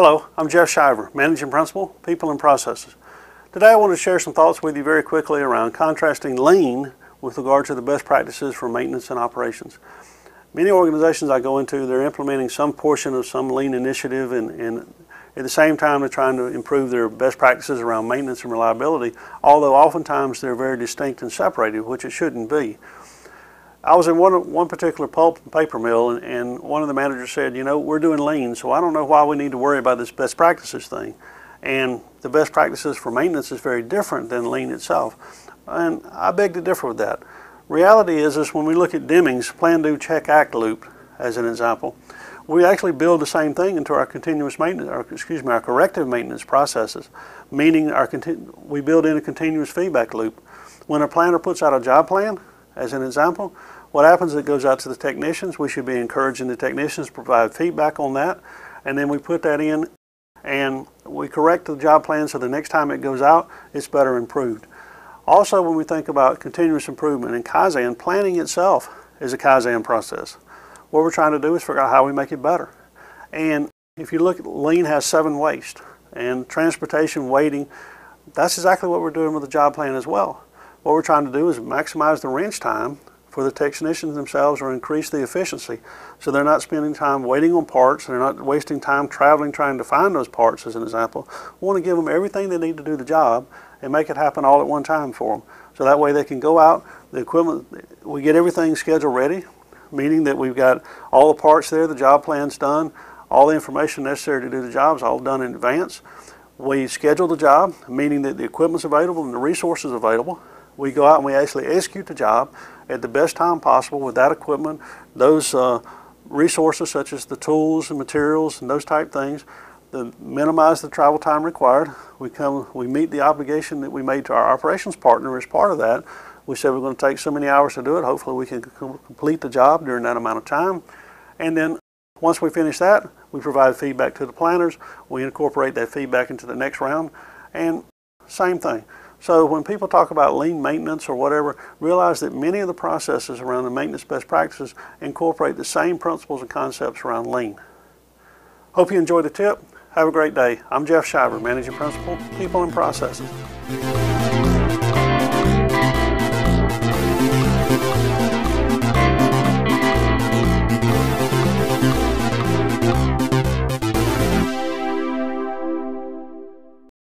Hello, I'm Jeff Shiver, Managing Principal, People and Processes. Today I want to share some thoughts with you very quickly around contrasting lean with regard to the best practices for maintenance and operations. Many organizations I go into, they're implementing some portion of some lean initiative and at the same time they're trying to improve their best practices around maintenance and reliability, although oftentimes they're very distinct and separated, which it shouldn't be. I was in one particular pulp and paper mill, and one of the managers said, you know, we're doing lean, so I don't know why we need to worry about this best practices thing. And the best practices for maintenance is very different than lean itself. And I beg to differ with that. Reality is when we look at Deming's plan, do, check, act loop as an example, we actually build the same thing into our continuous maintenance, our corrective maintenance processes, meaning we build in a continuous feedback loop. When a planner puts out a job plan, as an example, what happens is it goes out to the technicians. We should be encouraging the technicians to provide feedback on that, and then we put that in and we correct the job plan so the next time it goes out, it's better improved. Also, when we think about continuous improvement and Kaizen, planning itself is a Kaizen process. What we're trying to do is figure out how we make it better. And if you look at lean, has 7 wastes, and transportation, waiting, that's exactly what we're doing with the job plan as well. What we're trying to do is maximize the wrench time for the technicians themselves or increase the efficiency. So they're not spending time waiting on parts, they're not wasting time traveling trying to find those parts as an example. We want to give them everything they need to do the job and make it happen all at one time for them. So that way they can go out, the equipment, we get everything schedule ready, meaning that we've got all the parts there, the job plan's done, all the information necessary to do the job is all done in advance. We schedule the job, meaning that the equipment's available and the resources available. We go out and we actually execute the job at the best time possible with that equipment, those resources such as the tools and materials and those type things, to minimize the travel time required. We meet the obligation that we made to our operations partner as part of that. We said we're going to take so many hours to do it. Hopefully we can complete the job during that amount of time. And then once we finish that, we provide feedback to the planners. We incorporate that feedback into the next round, and same thing. So when people talk about lean maintenance or whatever, realize that many of the processes around the maintenance best practices incorporate the same principles and concepts around lean. Hope you enjoyed the tip. Have a great day. I'm Jeff Shiver, Managing Principal, People and Processes.